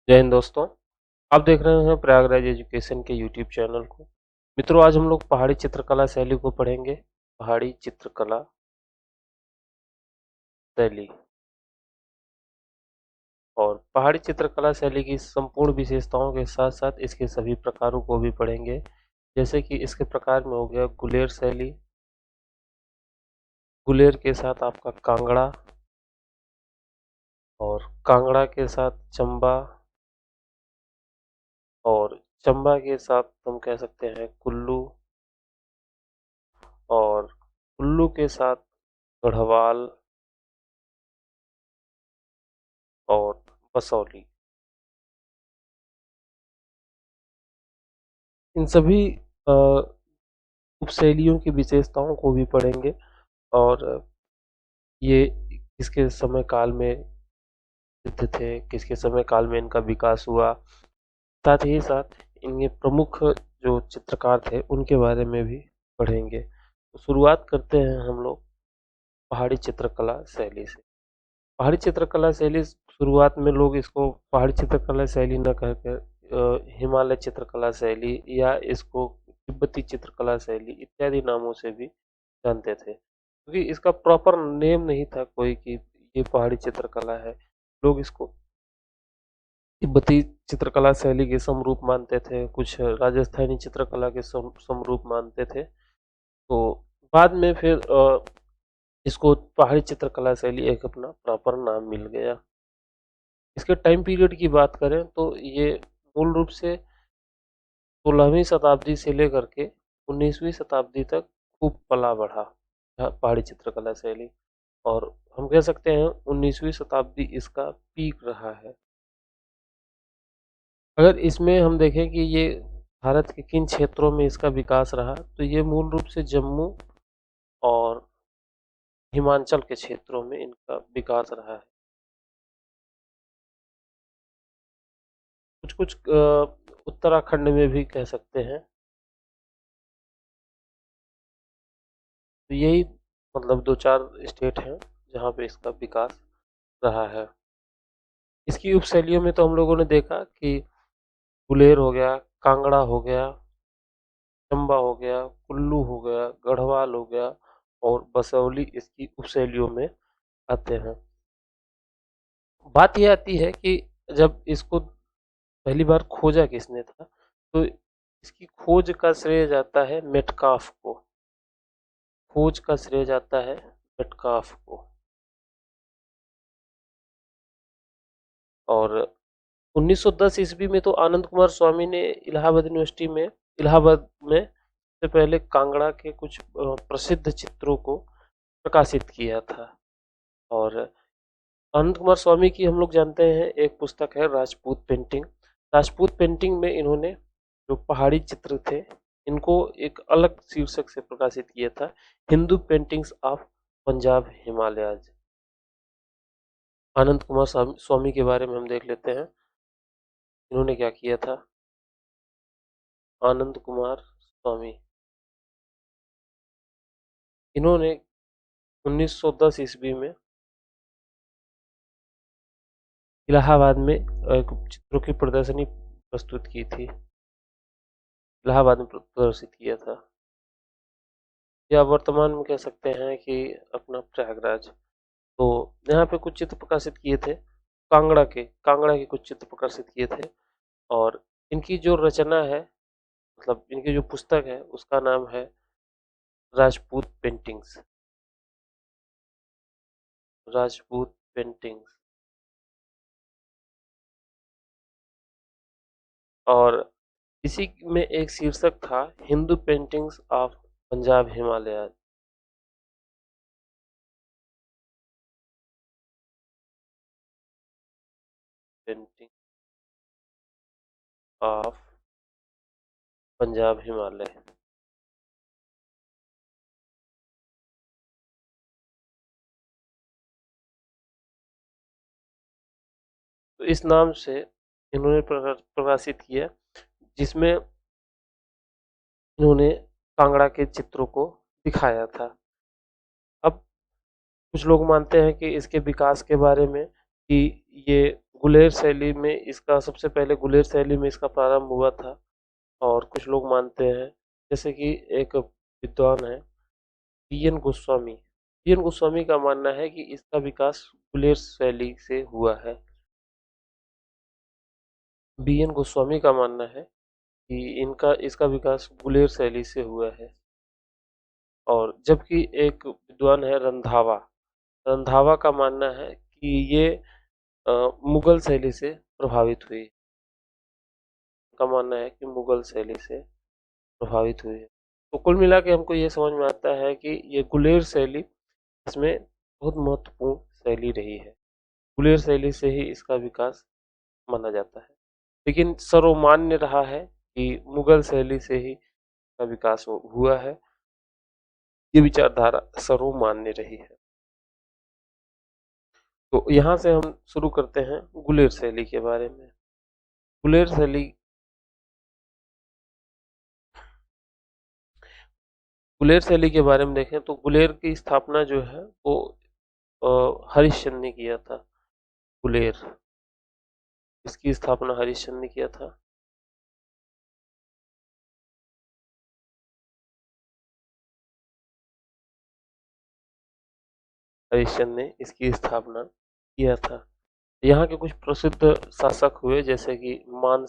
जय हिंद दोस्तों। आप देख रहे हैं प्रयागराज एजुकेशन के यूट्यूब चैनल को। मित्रों, आज हम लोग पहाड़ी चित्रकला शैली को पढ़ेंगे। पहाड़ी चित्रकला शैली और पहाड़ी चित्रकला शैली की संपूर्ण विशेषताओं के साथ साथ इसके सभी प्रकारों को भी पढ़ेंगे। जैसे कि इसके प्रकार में हो गया गुलेर शैली, गुलेर के साथ आपका कांगड़ा और कांगड़ा के साथ चंबा और चंबा के साथ हम कह सकते हैं कुल्लू और कुल्लू के साथ गढ़वाल और बसौली। इन सभी उपशैलियों की विशेषताओं को भी पढ़ेंगे और ये किसके समय काल में सिद्ध थे, किसके समय काल में इनका विकास हुआ, साथ ही साथ इनके प्रमुख जो चित्रकार थे उनके बारे में भी पढ़ेंगे। तो शुरुआत करते हैं हम लोग पहाड़ी चित्रकला शैली से। पहाड़ी चित्रकला शैली शुरुआत में लोग इसको पहाड़ी चित्रकला शैली न कहकर हिमालय चित्रकला शैली या इसको तिब्बती चित्रकला शैली इत्यादि नामों से भी जानते थे, क्योंकि इसका प्रॉपर नेम नहीं था कोई कि ये पहाड़ी चित्रकला है। लोग इसको तिब्बती चित्रकला शैली के समरूप मानते थे, कुछ राजस्थानी चित्रकला के समरूप मानते थे। तो बाद में फिर इसको पहाड़ी चित्रकला शैली एक अपना प्रॉपर नाम मिल गया। इसके टाइम पीरियड की बात करें तो ये मूल रूप से 16वीं शताब्दी से लेकर के 19वीं शताब्दी तक खूब पला बढ़ा पहाड़ी चित्रकला शैली, और हम कह सकते हैं 19वीं शताब्दी इसका पीक रहा है। अगर इसमें हम देखें कि ये भारत के किन क्षेत्रों में इसका विकास रहा, तो ये मूल रूप से जम्मू और हिमाचल के क्षेत्रों में इनका विकास रहा है। कुछ कुछ उत्तराखंड में भी कह सकते हैं। तो यही मतलब दो चार स्टेट हैं जहाँ पे इसका विकास रहा है। इसकी उपशैलियों में तो हम लोगों ने देखा कि गुलेर हो गया, कांगड़ा हो गया, चंबा हो गया, कुल्लू हो गया, गढ़वाल हो गया और बसौली इसकी उपशैलियों में आते हैं। बात यह आती है कि जब इसको पहली बार खोजा किसने था, तो इसकी खोज का श्रेय जाता है मेटकाफ को। खोज का श्रेय जाता है मेटकाफ को। और 1910 ईस्वी में तो आनंद कुमार स्वामी ने इलाहाबाद यूनिवर्सिटी में इलाहाबाद में सबसे पहले कांगड़ा के कुछ प्रसिद्ध चित्रों को प्रकाशित किया था। और आनंद कुमार स्वामी की हम लोग जानते हैं एक पुस्तक है राजपूत पेंटिंग। राजपूत पेंटिंग में इन्होंने जो पहाड़ी चित्र थे इनको एक अलग शीर्षक से प्रकाशित किया था, हिंदू पेंटिंग्स ऑफ पंजाब हिमालयाज। आनंद कुमार स्वामी के बारे में हम देख लेते हैं, इन्होंने क्या किया था। आनंद कुमार स्वामी इन्होंने 1910 ईस्वी में इलाहाबाद में चित्रों की प्रदर्शनी प्रस्तुत की थी, इलाहाबाद में प्रदर्शित किया था, या वर्तमान में कह सकते हैं कि अपना प्रयागराज। तो यहाँ पे कुछ चित्र प्रकाशित किए थे, कांगड़ा के कुछ चित्र प्रकाशित किए थे। और इनकी जो रचना है, मतलब इनकी जो पुस्तक है उसका नाम है राजपूत पेंटिंग्स। राजपूत पेंटिंग्स। और इसी में एक शीर्षक था Hindu paintings of Punjab Himalaya. Painting of Punjab Himalaya. तो इस नाम से इन्होंने प्रकाशित किया, जिसमें इन्होंने कांगड़ा के चित्रों को दिखाया था। अब कुछ लोग मानते हैं कि इसके विकास के बारे में कि ये गुलेर शैली में इसका सबसे पहले गुलेर शैली में इसका प्रारंभ हुआ था। और कुछ लोग मानते हैं, जैसे कि एक विद्वान है पी.एन. गोस्वामी का मानना है कि इसका विकास गुलेर शैली से हुआ है। बी.एन. गोस्वामी का मानना है कि इसका विकास गुलेर शैली से हुआ है। और जबकि एक विद्वान है रंधावा का मानना है कि ये मुगल शैली से प्रभावित हुई का मानना है कि मुगल शैली से प्रभावित हुई है। तो कुल मिला के हमको ये समझ में आता है कि ये गुलेर शैली इसमें बहुत महत्वपूर्ण शैली रही है। गुलेर शैली से ही इसका विकास माना जाता है, लेकिन सर्वमान्य रहा है कि मुगल शैली से ही इसका विकास हुआ है। ये विचारधारा सर्वमान्य रही है। तो यहाँ से हम शुरू करते हैं गुलेर शैली के बारे में। गुलेर शैली गुलेर शैली के बारे में देखें तो गुलेर की स्थापना जो है वो हरिश्चंद्र ने किया था। गुलेर, इसकी स्थापना हरिश्चंद्र ने किया था। हरिश्चंद्र ने इसकी स्थापना किया था। यहाँ के कुछ प्रसिद्ध शासक हुए, जैसे कि मान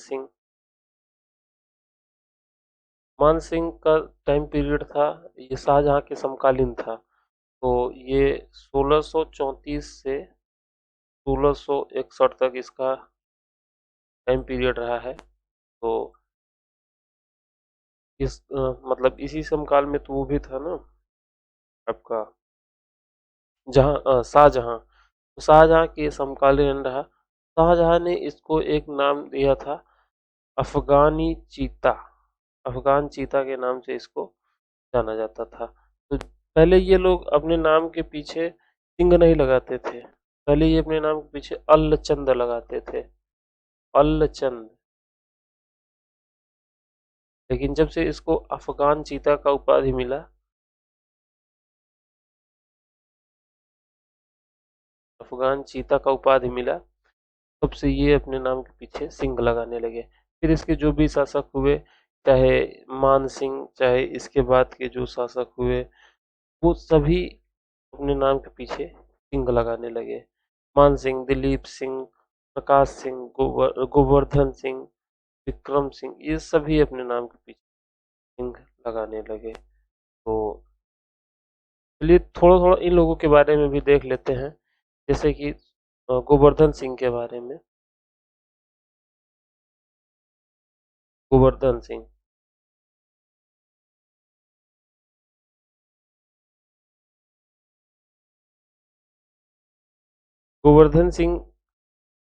सिंह का टाइम पीरियड था, ये शाहजहां के समकालीन था। तो ये 1634 से 1661 तक इसका टाइम पीरियड रहा है। तो मतलब इसी समकाल में तो वो भी था ना आपका शाहजहां। तो शाहजहां के समकालीन रहा। शाहजहां ने इसको एक नाम दिया था अफगानी चीता। अफगान चीता के नाम से इसको जाना जाता था। तो पहले ये लोग अपने नाम के पीछे सिंह नहीं लगाते थे, पहले ये अपने नाम के पीछे अल्लचंद लगाते थे, अल्लचंद। लेकिन जब से इसको अफगान चीता का उपाधि मिला, अफगान चीता का उपाधि मिला, तब से ये अपने नाम के पीछे सिंह लगाने लगे। फिर इसके जो भी शासक हुए, चाहे मान सिंह, चाहे इसके बाद के जो शासक हुए, वो सभी अपने नाम के पीछे सिंह लगाने लगे। मान सिंह, दिलीप सिंह, प्रकाश सिंह, गोवर्धन सिंह, विक्रम सिंह, ये सभी अपने नाम के पीछे सिंह लगाने लगे। तो चलिए थोड़ा थोड़ा इन लोगों के बारे में भी देख लेते हैं, जैसे कि गोवर्धन सिंह के बारे में। गोवर्धन सिंह, गोवर्धन सिंह,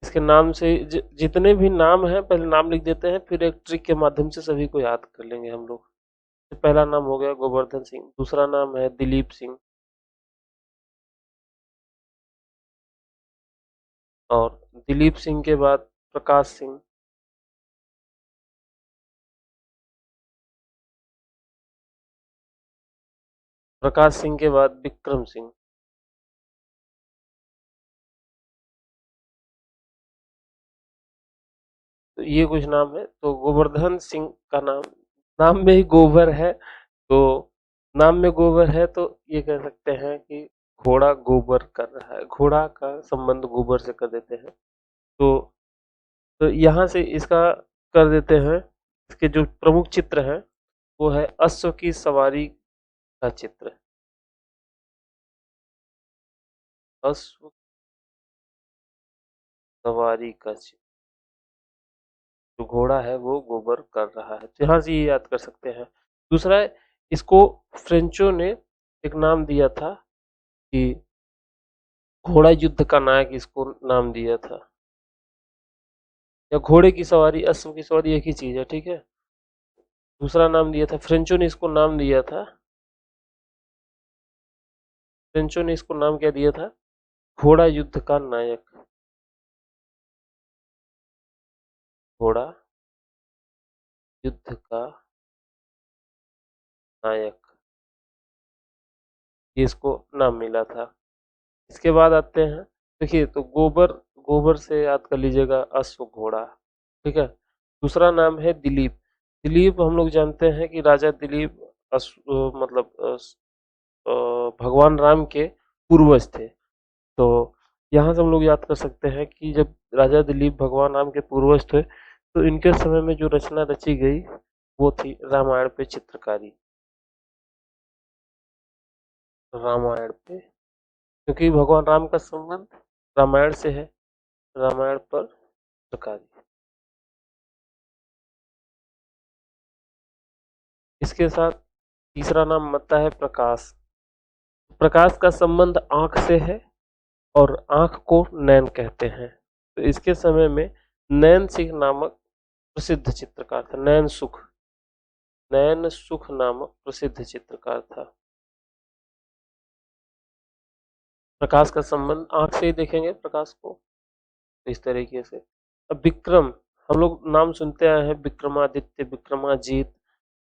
इसके नाम से जितने भी नाम हैं पहले नाम लिख देते हैं, फिर एक ट्रिक के माध्यम से सभी को याद कर लेंगे हम लोग। तो पहला नाम हो गया गोवर्धन सिंह, दूसरा नाम है दिलीप सिंह, और दिलीप सिंह के बाद प्रकाश सिंह, प्रकाश सिंह के बाद विक्रम सिंह। तो ये कुछ नाम है। तो गोवर्धन सिंह का नाम, नाम में ही गोबर है, तो नाम में गोबर है तो ये कह सकते हैं कि घोड़ा गोबर कर रहा है, घोड़ा का संबंध गोबर से कर देते हैं। तो यहाँ से इसका कर देते हैं। इसके जो प्रमुख चित्र हैं वो है अश्व की सवारी का चित्र, अश्व सवारी का चित्र, जो घोड़ा है वो गोबर कर रहा है। तो यहाँ से ये याद कर सकते हैं। दूसरा है, इसको फ्रेंचों ने एक नाम दिया था कि घोड़ा युद्ध का नायक इसको नाम दिया था। या घोड़े की सवारी, अश्व की सवारी एक ही चीज है, ठीक है। दूसरा नाम दिया था, फ्रेंचों ने इसको नाम दिया था, फ्रेंचों ने इसको नाम क्या दिया था, घोड़ा युद्ध का नायक, घोड़ा युद्ध का नायक, ये इसको नाम मिला था। इसके बाद आते हैं, देखिए तो गोबर से याद कर लीजिएगा अश्व घोड़ा। ठीक है। दूसरा नाम है दिलीप। दिलीप हम लोग जानते हैं कि राजा दिलीप मतलब भगवान राम के पूर्वज थे। तो यहाँ से हम लोग याद कर सकते हैं कि जब राजा दिलीप भगवान राम के पूर्वज थे तो इनके समय में जो रचना रची गई वो थी रामायण पे चित्रकारी। रामायण पे, क्योंकि भगवान राम का संबंध रामायण से है, रामायण पर चित्रकारी। इसके साथ तीसरा नाम बनता है प्रकाश। प्रकाश का संबंध आंख से है और आंख को नैन कहते हैं। तो इसके समय में नैन सिंह नामक प्रसिद्ध चित्रकार था। नैन सुख नामक प्रसिद्ध चित्रकार था। प्रकाश का संबंध आंख से ही देखेंगे प्रकाश को, तो इस तरीके से। अब विक्रम, हम लोग नाम सुनते आए हैं विक्रमादित्य, विक्रमाजीत।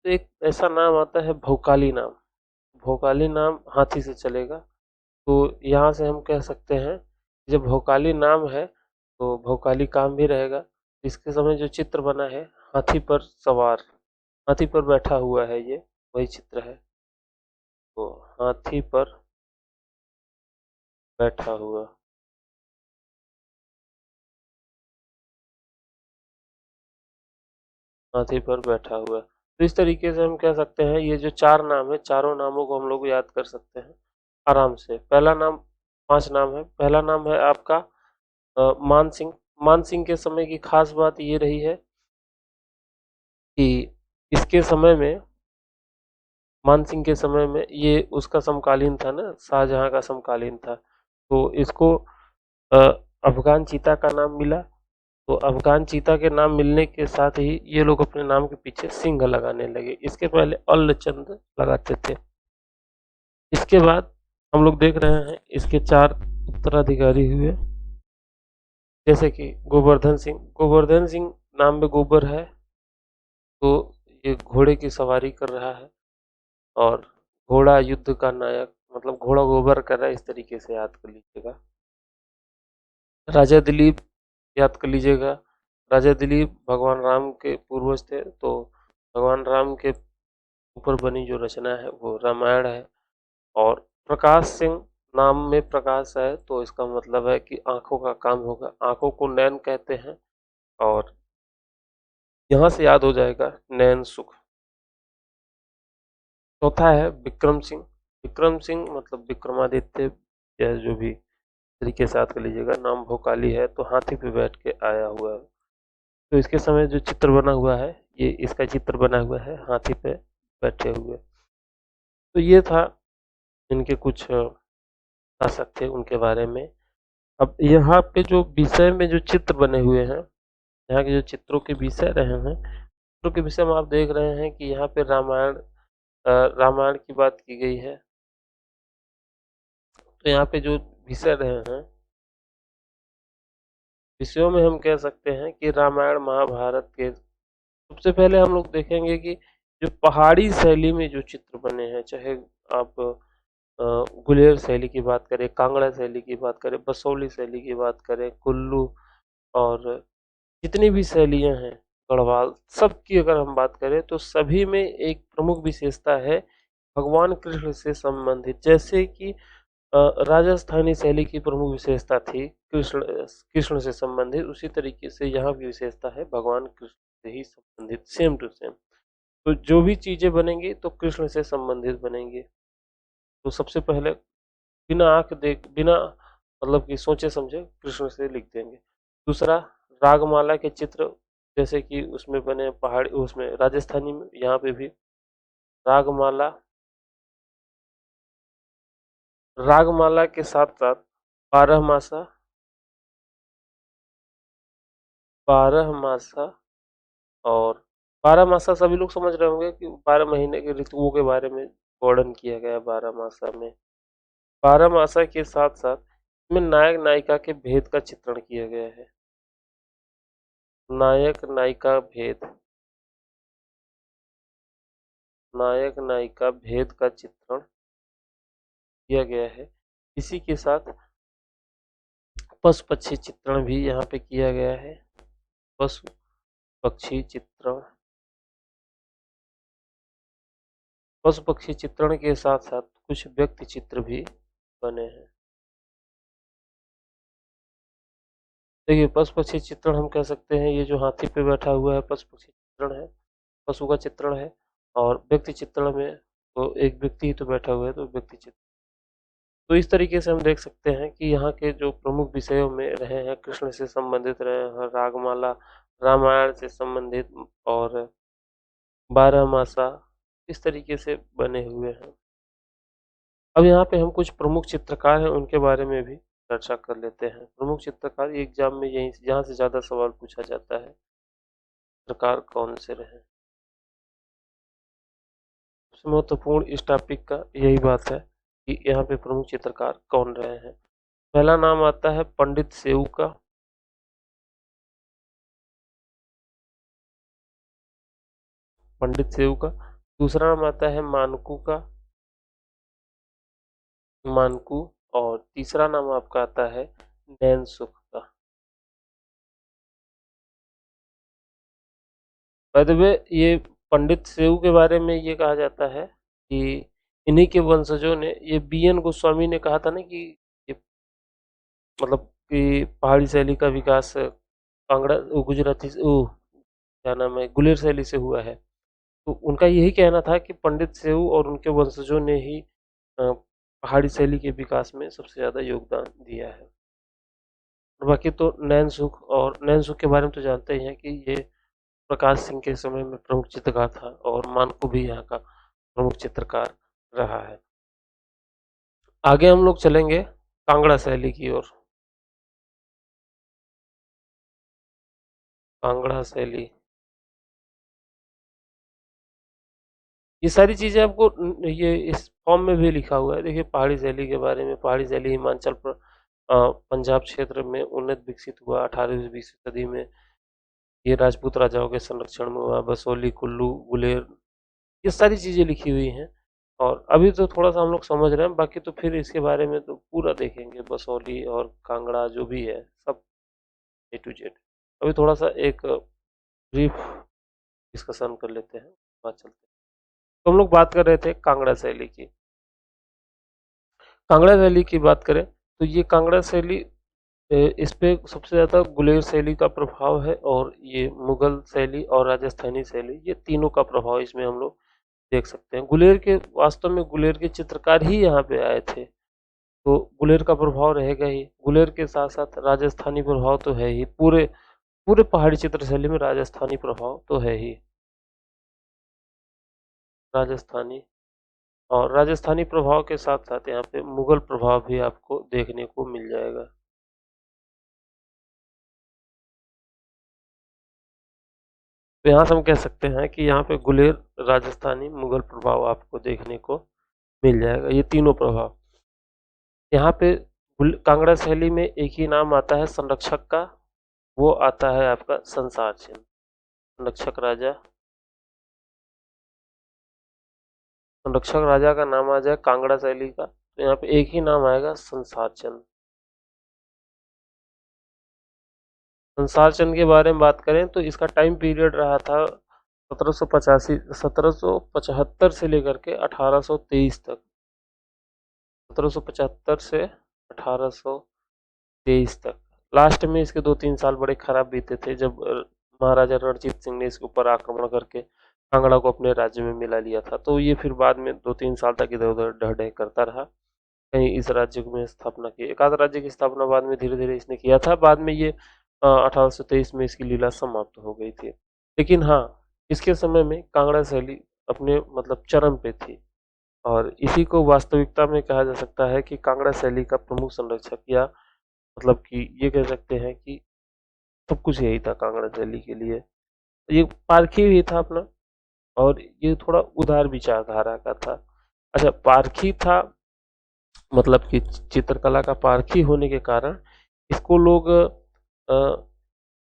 तो एक ऐसा नाम आता है भौकाली नाम। भौकाली नाम हाथी से चलेगा। तो यहाँ से हम कह सकते हैं जब भौकाली नाम है तो भौकाली काम भी रहेगा। इसके समय जो चित्र बना है हाथी पर सवार, हाथी पर बैठा हुआ है, ये वही चित्र है। तो हाथी पर बैठा हुआ, हाथी पर बैठा हुआ। तो इस तरीके से हम कह सकते हैं ये जो चार नाम है, चारों नामों को हम लोग याद कर सकते हैं आराम से। पहला नाम, पांच नाम है। पहला नाम है आपका मान सिंह। मान सिंह के समय की खास बात ये रही है कि इसके समय में, मान सिंह के समय में, ये उसका समकालीन था ना, शाहजहां का समकालीन था। तो इसको अ, अफगान चीता का नाम मिला। तो अफगान चीता के नाम मिलने के साथ ही ये लोग अपने नाम के पीछे सिंह लगाने लगे। इसके पहले अल्लचंद लगाते थे। इसके बाद हम लोग देख रहे हैं इसके चार उत्तराधिकारी हुए, जैसे कि गोवर्धन सिंह। गोवर्धन सिंह नाम में गोबर है, तो ये घोड़े की सवारी कर रहा है और घोड़ा युद्ध का नायक, मतलब घोड़ा गोबर कर रहा है, इस तरीके से याद कर लीजिएगा। राजा दिलीप याद कर लीजिएगा। राजा दिलीप भगवान राम के पूर्वज थे। तो भगवान राम के ऊपर बनी जो रचना है वो रामायण है। और प्रकाश सिंह, नाम में प्रकाश है तो इसका मतलब है कि आंखों का काम होगा। आंखों को नैन कहते हैं और यहाँ से याद हो जाएगा नैन सुख। चौथा है विक्रम सिंह। विक्रम सिंह मतलब विक्रमादित्य, या जो भी तरीके से याद कर लीजिएगा। नाम भोकाली है तो हाथी पे बैठ के आया हुआ है। तो इसके समय जो चित्र बना हुआ है, ये इसका चित्र बना हुआ है हाथी पे बैठे हुए। तो ये था इनके कुछ शासक थे उनके बारे में। अब यहाँ पे जो विषय में जो चित्र बने हुए हैं, यहाँ के जो चित्रों के विषय रहे हैं, चित्रों के विषय में आप देख रहे हैं कि यहाँ पे रामायण की बात की गई है। तो यहाँ पे जो विषय रहे हैं, विषयों में हम कह सकते हैं कि रामायण महाभारत के सबसे पहले हम लोग देखेंगे कि जो पहाड़ी शैली में जो चित्र बने हैं, चाहे आप गुलेर शैली की बात करें, कांगड़ा शैली की बात करें, बसौली शैली की बात करें, कुल्लू, और जितनी भी शैलियाँ हैं, गढ़वाल, सबकी अगर हम बात करें तो सभी में एक प्रमुख विशेषता है भगवान कृष्ण से संबंधित। जैसे कि राजस्थानी शैली की प्रमुख विशेषता थी कृष्ण से संबंधित, उसी तरीके से यहाँ की विशेषता है भगवान कृष्ण से ही संबंधित, सेम टू सेम। तो जो भी चीजें बनेंगी तो कृष्ण से संबंधित बनेंगी। तो सबसे पहले बिना आंख देख, बिना मतलब कि सोचे समझे कृष्ण से लिख देंगे। दूसरा, रागमाला के चित्र जैसे कि उसमें बने पहाड़ी, उसमें राजस्थानी में, यहाँ पे भी रागमाला, रागमाला के साथ साथ बारह मासा, बारह मासा, और बारह मासा सभी लोग समझ रहे होंगे कि 12 महीने के ऋतुओं के बारे में वर्णन किया गया है बारह मासा में। बारह मासा के साथ साथ इसमें नायक नायिका के भेद का चित्रण किया गया है। नायक नायिका भेद, नायक नायिका भेद का चित्रण किया गया है। इसी के साथ पशु पक्षी चित्रण भी यहाँ पे किया गया है। पशु पक्षी चित्रण, पशु पक्षी चित्रण के साथ साथ कुछ व्यक्ति चित्र भी बने हैं। देखिए पशु पक्षी चित्रण हम कह सकते हैं, ये जो हाथी पे बैठा हुआ है पशु पक्षी चित्रण है, पशु का चित्रण है। और व्यक्ति चित्रण में तो एक व्यक्ति ही तो बैठा हुआ है, तो व्यक्ति चित्रण। तो इस तरीके से हम देख सकते हैं कि यहाँ के जो प्रमुख विषयों में रहे हैं, कृष्ण से संबंधित रहे हैं, रागमाला, रामायण से संबंधित, और बारहमासा, इस तरीके से बने हुए हैं। अब यहाँ पे हम कुछ प्रमुख चित्रकार हैं उनके बारे में भी चर्चा कर लेते हैं। प्रमुख चित्रकार एग्जाम में यही जहाँ से ज्यादा सवाल पूछा जाता है, चित्रकार कौन से रहे। सबसे महत्वपूर्ण इस टॉपिक का यही बात है कि यहाँ पे प्रमुख चित्रकार कौन रहे हैं। पहला नाम आता है पंडित सेऊ का, पंडित सेऊ का। दूसरा नाम आता है मानकू का, मानकू। और तीसरा नाम आपका आता है नैन सुख का। बाय द वे ये पंडित सेऊ के बारे में ये कहा जाता है कि इन्हीं के वंशजों ने, ये बीएन गोस्वामी ने कहा था ना कि ये मतलब कि पहाड़ी शैली का विकास कांगड़ा गुजराती क्या नाम है, गुलेर शैली से हुआ है। तो उनका यही कहना था कि पंडित सेऊ और उनके वंशजों ने ही पहाड़ी शैली के विकास में सबसे ज्यादा योगदान दिया है। और बाकी तो नैन सुख, और नैन सुख के बारे में तो जानते ही हैं कि ये प्रकाश सिंह के समय में प्रमुख चित्रकार था, और मानकू भी यहाँ का प्रमुख चित्रकार रहा है। आगे हम लोग चलेंगे कांगड़ा शैली की ओर। कांगड़ा शैली, ये सारी चीजें आपको ये इस फॉर्म में भी लिखा हुआ है। देखिए पहाड़ी शैली के बारे में, पहाड़ी शैली हिमाचल पंजाब क्षेत्र में उन्नत विकसित हुआ 18वीं सदी में। ये राजपूत राजाओं के संरक्षण में हुआ, बसोली, कुल्लू, गुलेर, ये सारी चीजें लिखी हुई हैं। और अभी तो थोड़ा सा हम लोग समझ रहे हैं, बाकी तो फिर इसके बारे में तो पूरा देखेंगे, बसोली और कांगड़ा जो भी है सब ए टू जेड। अभी थोड़ा सा एक ब्रीफ डिस्कशन कर लेते हैं, बात चलते हैं। तो हम लोग बात कर रहे थे कांगड़ा शैली की। कांगड़ा शैली की बात करें तो ये कांगड़ा शैली, इस पे सबसे ज़्यादा गुलेर शैली का प्रभाव है, और ये मुगल शैली और राजस्थानी शैली, ये तीनों का प्रभाव इसमें हम लोग देख सकते हैं। गुलेर के, वास्तव में गुलेर के चित्रकार ही यहाँ पे आए थे, तो गुलेर का प्रभाव रहेगा ही। गुलेर के साथ साथ राजस्थानी प्रभाव तो है ही, पूरे पूरे पहाड़ी चित्र शैली में राजस्थानी प्रभाव तो है ही, राजस्थानी। और राजस्थानी प्रभाव के साथ साथ यहाँ पे मुगल प्रभाव भी आपको देखने को मिल जाएगा। तो यहाँ से हम कह सकते हैं कि यहाँ पे गुलेर, राजस्थानी, मुगल प्रभाव आपको देखने को मिल जाएगा, ये तीनों प्रभाव। यहाँ पे कांगड़ा शैली में एक ही नाम आता है संरक्षक का, वो आता है आपका संसार चंद। संरक्षक राजा, संरक्षक राजा का नाम आ जाए कांगड़ा शैली का, तो यहाँ पे एक ही नाम आएगा संसार चंद। संसार चंद के बारे में बात करें तो इसका टाइम पीरियड रहा था 1775 से लेकर के 1823 तक। 1775 से 1823 तक। लास्ट में इसके 2-3 साल बड़े खराब बीते थे, जब महाराजा रणजीत सिंह ने इसके ऊपर आक्रमण करके कांगड़ा को अपने राज्य में मिला लिया था। तो ये फिर बाद में 2-3 साल तक इधर उधर ढह ढह करता रहा, कहीं इस राज्य में स्थापना की, एक आध राज्य की स्थापना बाद में धीरे धीरे इसने किया था। बाद में ये 1823 में इसकी लीला समाप्त हो गई थी। लेकिन हाँ, इसके समय में कांगड़ा शैली अपने मतलब चरम पे थी, और इसी को वास्तविकता में कहा जा सकता है कि कांगड़ा शैली का प्रमुख संरक्षक, या मतलब कि ये कह सकते हैं कि सब कुछ यही था कांगड़ा शैली के लिए। ये पारखी भी था अपना, और ये थोड़ा उदार विचारधारा का था। अच्छा, पारखी था मतलब कि चित्रकला का पारखी होने के कारण इसको लोग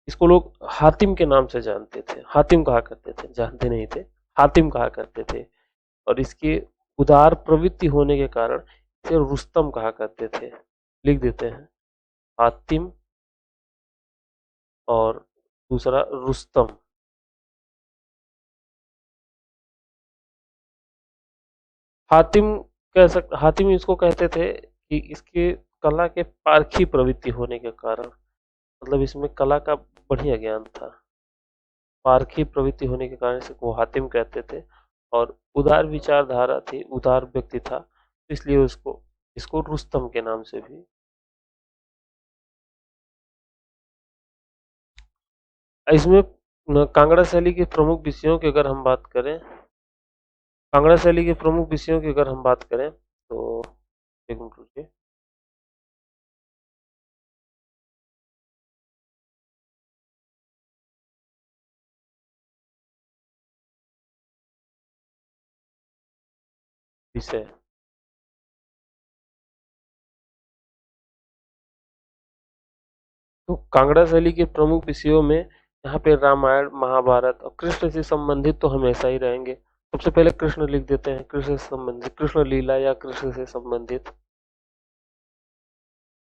इसको लोग हातिम के नाम से जानते थे, हातिम कहा करते थे, जानते नहीं थे, हातिम कहा करते थे। और इसके उदार प्रवृत्ति होने के कारण इसे रुस्तम कहा करते थे। लिख देते हैं, हातिम और दूसरा रुस्तम। हातिम हातिम इसको कहते थे कि इसके कला के पारखी प्रवृत्ति होने के कारण, मतलब इसमें कला का बढ़िया ज्ञान था, पारखी प्रवृत्ति होने के कारण इसे वो हातिम कहते थे। और उदार विचारधारा थी, उदार व्यक्ति था, इसलिए उसको इसको रुस्तम के नाम से भी। इसमें कांगड़ा शैली के प्रमुख विषयों की अगर हम बात करें, कांगड़ा शैली के प्रमुख विषयों की अगर हम बात करें तो एक मिनट रुकिए। विषय, तो कांगड़ा शैली के प्रमुख विषयों में यहाँ पे रामायण, महाभारत और कृष्ण से संबंधित तो हमेशा ही रहेंगे। सबसे पहले कृष्ण लिख देते हैं, कृष्ण से संबंधित, कृष्ण लीला या कृष्ण से संबंधित।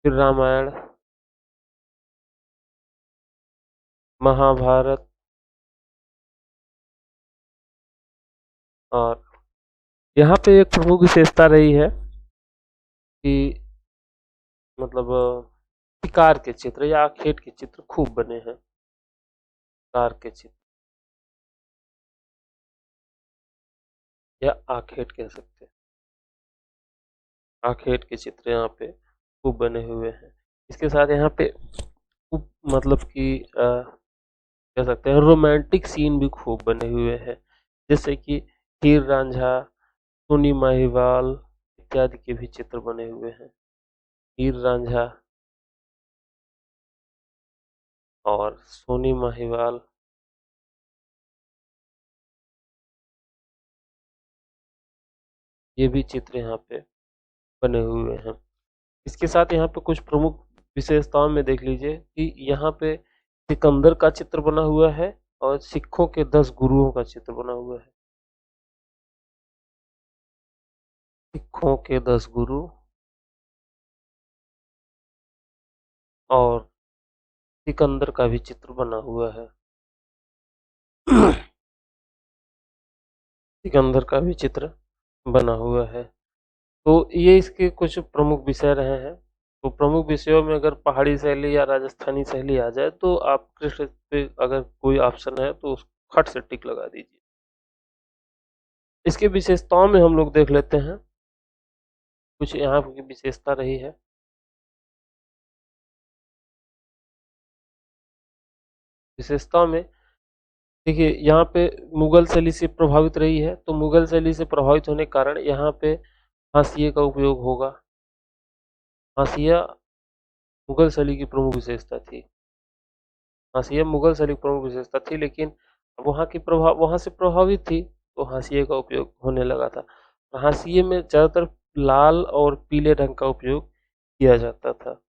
फिर रामायण, महाभारत, और यहाँ पे एक प्रमुख विशेषता रही है कि मतलब शिकार के चित्र या आखेट के चित्र खूब बने हैं। शिकार के चित्र या आखेट कह सकते हैं, आखेट के चित्र यहाँ पे खूब बने हुए हैं। इसके साथ यहाँ पे मतलब कि कह सकते हैं रोमांटिक सीन भी खूब बने हुए हैं, जैसे कि हीर रांझा, सोनी माहिवाल इत्यादि के भी चित्र बने हुए हैं। हीर रांझा और सोनी माहिवाल, ये भी चित्र यहाँ पे बने हुए हैं। इसके साथ यहाँ पे कुछ प्रमुख विशेषताओं में देख लीजिए कि यहाँ पे सिकंदर का चित्र बना हुआ है और सिखों के 10 गुरुओं का चित्र बना हुआ है। सिखों के 10 गुरु और सिकंदर का भी चित्र बना हुआ है। सिकंदर का भी चित्र बना हुआ है। तो ये इसके कुछ प्रमुख विषय रहे हैं। तो प्रमुख विषयों में अगर पहाड़ी शैली या राजस्थानी शैली आ जाए तो आप कृष्ण पे अगर कोई ऑप्शन है तो उस खट से टिक लगा दीजिए। इसके विशेषताओं में हम लोग देख लेते हैं, कुछ यहाँ की विशेषता रही है। विशेषताओं में देखिए, यहाँ पे मुगल शैली से प्रभावित रही है, तो मुगल शैली से प्रभावित होने के कारण यहाँ पे हाशिए का उपयोग होगा। हाशिया मुगल शैली की प्रमुख विशेषता थी। हाशिया मुगल शैली की प्रमुख विशेषता थी, लेकिन वहाँ से प्रभावित थी, तो हाशिए का उपयोग होने लगा था। हाशिए में ज़्यादातर लाल और पीले रंग का उपयोग किया जाता था।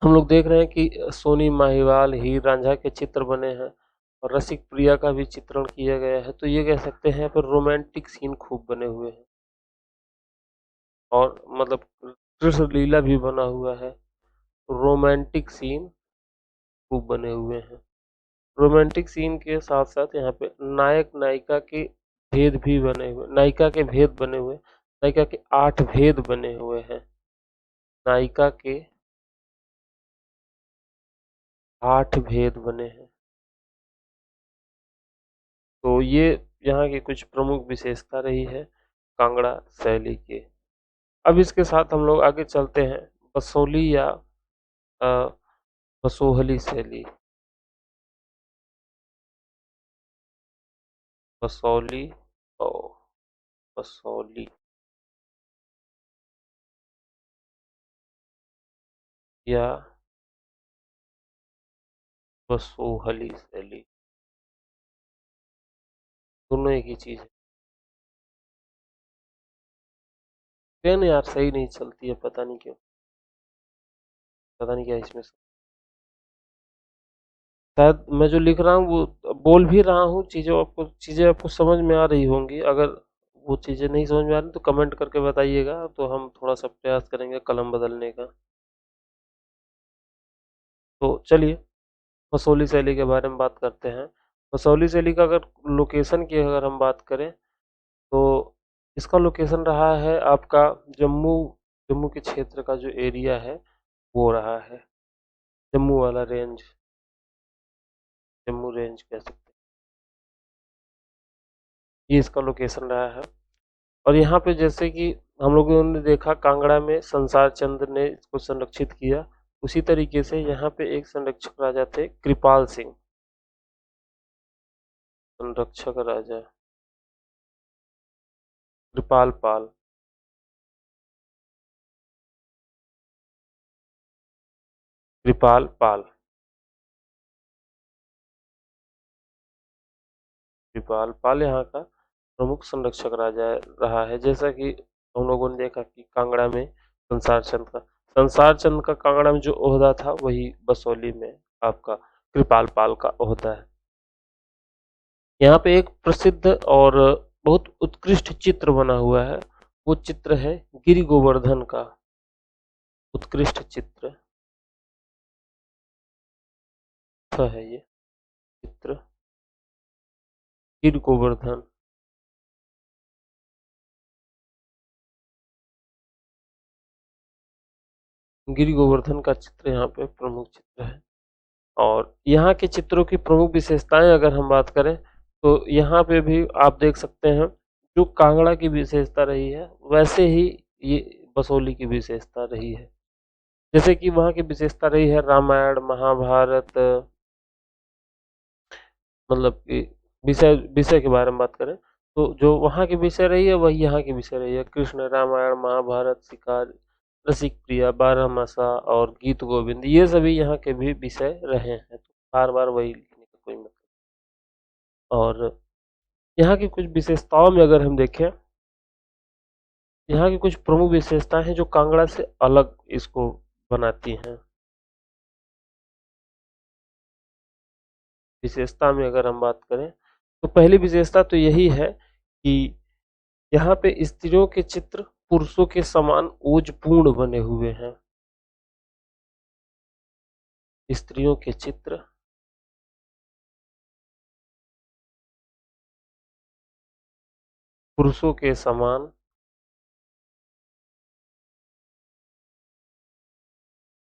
हम लोग देख रहे हैं कि सोनी माहिवाल, हीर रांझा के चित्र बने हैं और रसिक प्रिया का भी चित्रण किया गया है, तो ये कह सकते हैं पर रोमांटिक सीन खूब बने हुए हैं। और मतलब कृष्ण लीला भी बना हुआ है, रोमांटिक सीन खूब बने हुए हैं। रोमांटिक सीन के साथ साथ यहाँ पे नायक नायिका के भेद भी बने हुए, नायिका के भेद बने हुए, नायिका के 8 भेद बने हुए हैं। नायिका के 8 भेद बने हैं। तो ये यहाँ की कुछ प्रमुख विशेषता रही है कांगड़ा शैली के। अब इसके साथ हम लोग आगे चलते हैं बसोली या बसोहली शैली। बसौली और बसौली या बसोहली शैली, दोनों एक ही चीज है। पेन यार सही नहीं चलती है, पता नहीं क्यों, पता नहीं क्या इसमें। शायद मैं जो लिख रहा हूँ वो बोल भी रहा हूँ, चीजें आपको समझ में आ रही होंगी। अगर वो चीजें नहीं समझ में आ रही तो कमेंट करके बताइएगा, तो हम थोड़ा सा प्रयास करेंगे कलम बदलने का। तो चलिए मसौली शैली के बारे में बात करते हैं। मसौली शैली का अगर लोकेशन की अगर हम बात करें तो इसका लोकेशन रहा है आपका जम्मू जम्मू के क्षेत्र का जो एरिया है वो रहा है जम्मू वाला रेंज, जम्मू रेंज कह सकते हैं, ये इसका लोकेशन रहा है। और यहाँ पे जैसे कि हम लोगों ने देखा कांगड़ा में संसार चंद्र ने इसको संरक्षित किया, उसी तरीके से यहाँ पे एक संरक्षक राजा थे कृपाल सिंह, संरक्षक राजा कृपाल पाल। कृपाल पाल कृपाल पाल यहाँ का प्रमुख संरक्षक राजा रहा है। जैसा कि हम लोगों ने देखा कि कांगड़ा में संसार चंद का कांगड़ा में जो ओहदा था वही बसौली में आपका कृपाल पाल का ओहदा है। यहाँ पे एक प्रसिद्ध और बहुत उत्कृष्ट चित्र बना हुआ है, वो चित्र है गिरि गोवर्धन का उत्कृष्ट चित्र है ये चित्र गिरि गोवर्धन। गिरि गोवर्धन का चित्र यहाँ पे प्रमुख चित्र है। और यहाँ के चित्रों की प्रमुख विशेषताएं अगर हम बात करें तो यहाँ पे भी आप देख सकते हैं जो कांगड़ा की विशेषता रही है वैसे ही ये बसोली की विशेषता रही है। जैसे कि वहाँ की विशेषता रही है रामायण महाभारत, मतलब कि विषय विषय के बारे में बात करें तो जो वहाँ की विषय रही है वही यहाँ की विषय रही है। कृष्ण रामायण महाभारत शिकार रसिक प्रिया बारहमासा और गीत गोविंद ये सभी यहाँ के भी विषय रहे हैं, तो बार बार वही लिखने का कोई मतलब। और यहाँ की कुछ विशेषताओं में अगर हम देखें, यहाँ की कुछ प्रमुख विशेषताएं हैं जो कांगड़ा से अलग इसको बनाती हैं। विशेषता में अगर हम बात करें तो पहली विशेषता तो यही है कि यहाँ पे स्त्रियों के चित्र पुरुषों के समान ओजपूर्ण बने हुए हैं। स्त्रियों के चित्र पुरुषों के समान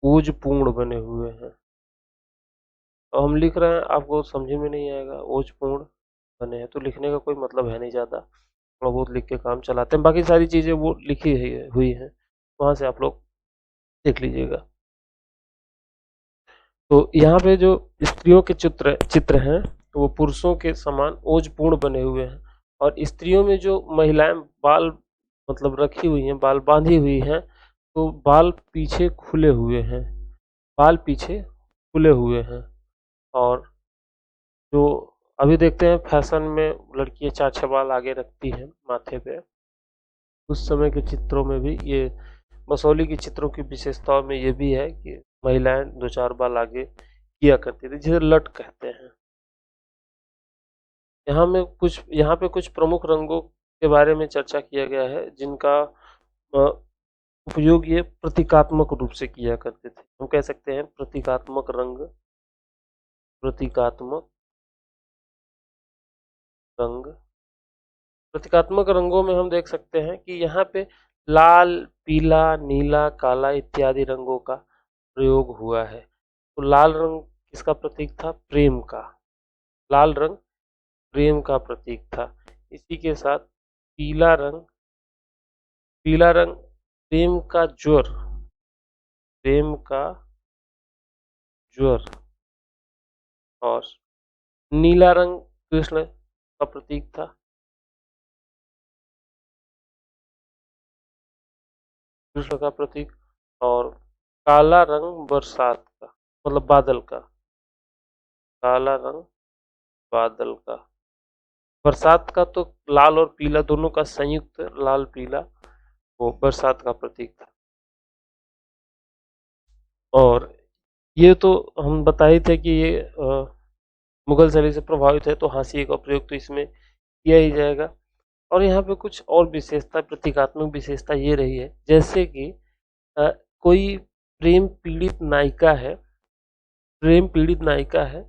ओजपूर्ण बने हुए हैं। तो हम लिख रहे हैं आपको समझ में नहीं आएगा, ओजपूर्ण बने हैं तो लिखने का कोई मतलब है नहीं ज़्यादा, थोड़ा बहुत लिख के काम चलाते हैं, बाकी सारी चीज़ें वो लिखी हुई हैं, वहाँ से आप लोग देख लीजिएगा। तो यहाँ पे जो स्त्रियों के चित्र चित्र हैं तो वो पुरुषों के समान ओजपूर्ण बने हुए हैं। और स्त्रियों में जो महिलाएं बाल मतलब रखी हुई हैं, बाल बांधी हुई हैं, तो बाल पीछे खुले हुए हैं, बाल पीछे खुले हुए हैं। और जो अभी देखते हैं फैशन में लड़कियां चार छह बाल आगे रखती हैं माथे पे, उस समय के चित्रों में भी ये बसौली के चित्रों की विशेषताओं में ये भी है कि महिलाएं दो चार बाल आगे किया करती थी, जिसे लट कहते हैं। यहाँ पे कुछ प्रमुख रंगों के बारे में चर्चा किया गया है जिनका उपयोग ये प्रतीकात्मक रूप से किया करते थे। हम कह सकते हैं प्रतीकात्मक रंग, प्रतीकात्मक रंग। प्रतीकात्मक रंगों में हम देख सकते हैं कि यहाँ पे लाल पीला नीला काला इत्यादि रंगों का प्रयोग हुआ है। तो लाल रंग किसका प्रतीक था? प्रेम का। लाल रंग प्रेम का प्रतीक था। इसी के साथ पीला रंग प्रेम का ज्वर, प्रेम का ज्वर। और नीला रंग कृष्ण का प्रतीक था, कृष्ण का प्रतीक। और काला रंग बरसात का मतलब बादल का, काला रंग बादल का। बरसात का तो लाल और पीला दोनों का संयुक्त लाल पीला वो बरसात का प्रतीक था। और ये तो हम बताए थे कि ये मुगल शैली से प्रभावित है, तो हाशिए का प्रयोग तो इसमें किया ही जाएगा। और यहाँ पे कुछ और विशेषता प्रतीकात्मक विशेषता ये रही है, जैसे कि कोई प्रेम पीड़ित नायिका है प्रेम पीड़ित नायिका है,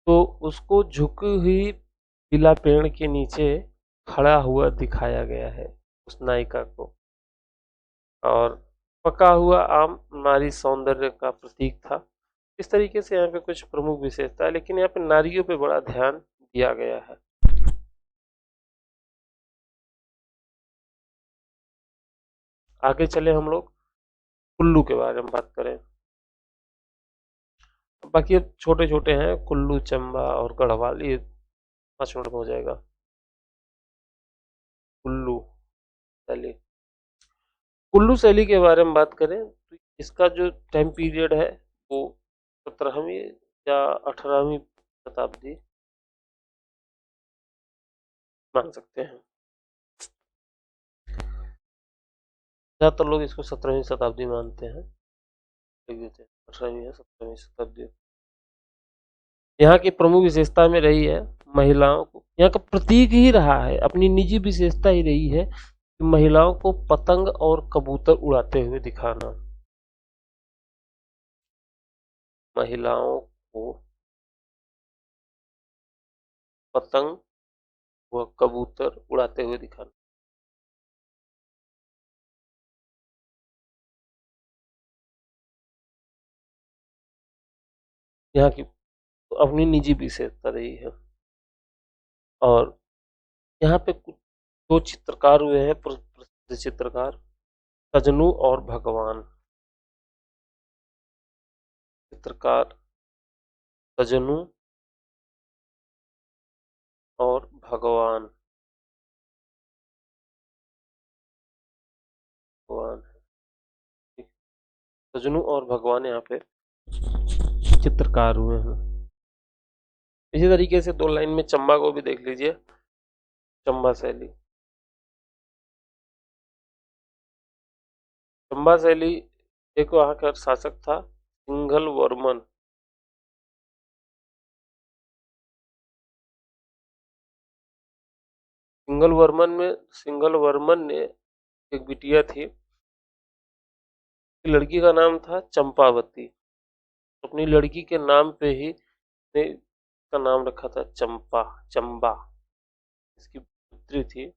तो उसको झुकी हुई पीला पेड़ के नीचे खड़ा हुआ दिखाया गया है उस नायिका को। और पका हुआ आम नारी सौंदर्य का प्रतीक था। इस तरीके से यहाँ पे कुछ प्रमुख विशेषता है, लेकिन यहाँ पे नारियों पे बड़ा ध्यान दिया गया है। आगे चले हम लोग कुल्लू के बारे में बात करें। बाकी अब छोटे छोटे हैं, कुल्लू, चंबा और गढ़वाल, ये 5 मिनट में हो जाएगा। कुल्लू शैली, कुल्लू शैली के बारे में बात करें तो इसका जो टाइम पीरियड है वो 17वीं या 18वीं शताब्दी मान सकते हैं। ज्यादातर लोग इसको 17वीं शताब्दी मानते हैं, 18वीं या 17वीं शताब्दी। यहाँ की प्रमुख विशेषता में रही है महिलाओं को, यहाँ का प्रतीक ही रहा है, अपनी निजी विशेषता ही रही है कि महिलाओं को पतंग और कबूतर उड़ाते हुए दिखाना। महिलाओं को पतंग व कबूतर उड़ाते हुए दिखाना। यहाँ की अपनी निजी विशेषता रही है। और यहाँ पे कुछ 2 चित्रकार हुए हैं प्रसिद्ध चित्रकार, सजनू और भगवान। चित्रकार सजनू और भगवान। भगवान, सजनू और भगवान यहाँ पे चित्रकार हुए हैं। इसी तरीके से 2 लाइन में चंबा को भी देख लीजिए। चंबा शैली, चंबा शैली एक वहां का शासक था सिंघल वर्मन। सिंघल वर्मन ने एक बिटिया थी, लड़की का नाम था चंपावती। अपनी लड़की के नाम पे ही ने का नाम रखा था चंपा, चंबा। इसकी पुत्री थी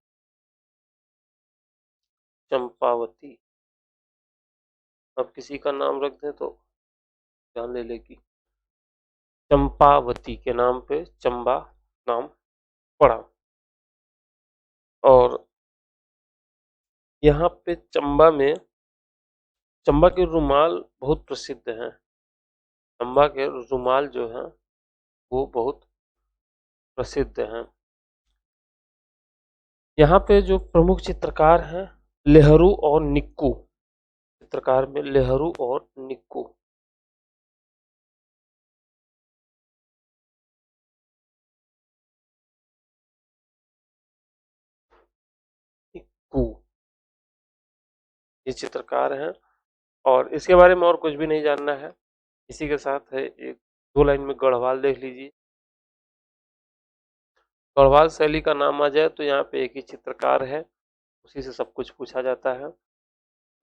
चंपावती। अब किसी का नाम रख दें तो ध्यान ले लेगी। चंपावती के नाम पे चंबा नाम पड़ा। और यहाँ पे चंबा के रुमाल बहुत प्रसिद्ध हैं। चंबा के रुमाल जो हैं वो बहुत प्रसिद्ध हैं। यहाँ पे जो प्रमुख चित्रकार हैं लेहरू और निक्कू, चित्रकार में लेहरू और निक्कू। निक्कू ये चित्रकार हैं, और इसके बारे में और कुछ भी नहीं जानना है। इसी के साथ है एक 2 लाइन में गढ़वाल देख लीजिए। गढ़वाल शैली का नाम आ जाए तो यहाँ पे एक ही चित्रकार है, उसी से सब कुछ पूछा जाता है,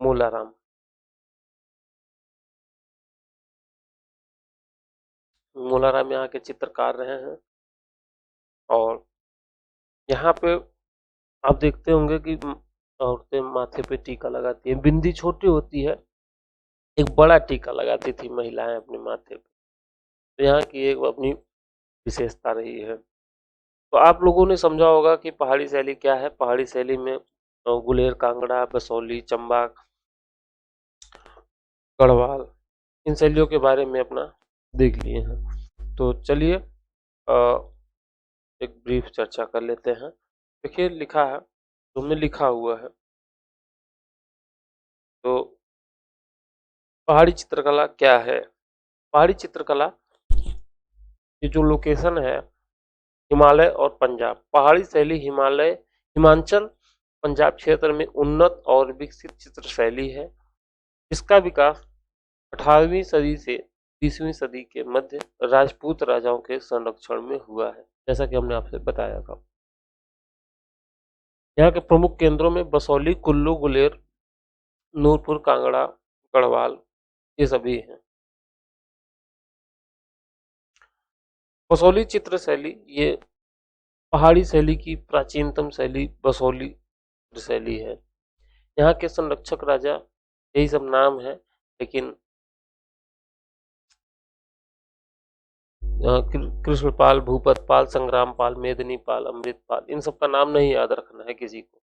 मूलाराम। मूलाराम यहाँ के चित्रकार रहे हैं। और यहाँ पे आप देखते होंगे कि औरतें माथे पे टीका लगाती हैं। बिंदी छोटी होती है, एक बड़ा टीका लगाती थी महिलाएं अपने माथे पे। तो यहाँ की एक अपनी विशेषता रही है। तो आप लोगों ने समझा होगा कि पहाड़ी शैली क्या है। पहाड़ी शैली में गुलेर, कांगड़ा, बसौली, चंबा, गढ़वाल, इन शैलियों के बारे में अपना देख लिए हैं। तो चलिए एक ब्रीफ चर्चा कर लेते हैं। देखिए लिखा है, तुमने लिखा हुआ है। तो पहाड़ी चित्रकला क्या है? पहाड़ी चित्रकला, ये जो लोकेशन है हिमालय और पंजाब। पहाड़ी शैली हिमाचल पंजाब क्षेत्र में उन्नत और विकसित चित्र शैली है। इसका विकास 18वीं सदी से 20वीं सदी के मध्य राजपूत राजाओं के संरक्षण में हुआ है, जैसा कि हमने आपसे बताया था। यहाँ के प्रमुख केंद्रों में बसौली, कुल्लू, गुलेर, नूरपुर, कांगड़ा, गढ़वाल, ये सभी हैं। बसोली चित्र शैली ये पहाड़ी शैली की प्राचीनतम शैली बसोली चित्र शैली है। यहाँ के संरक्षक राजा यही सब नाम है, लेकिन कृष्णपाल, भूपतपाल, संग्रामपाल, मेदिनीपाल, अमृतपाल, इन सब का नाम नहीं याद रखना है किसी को।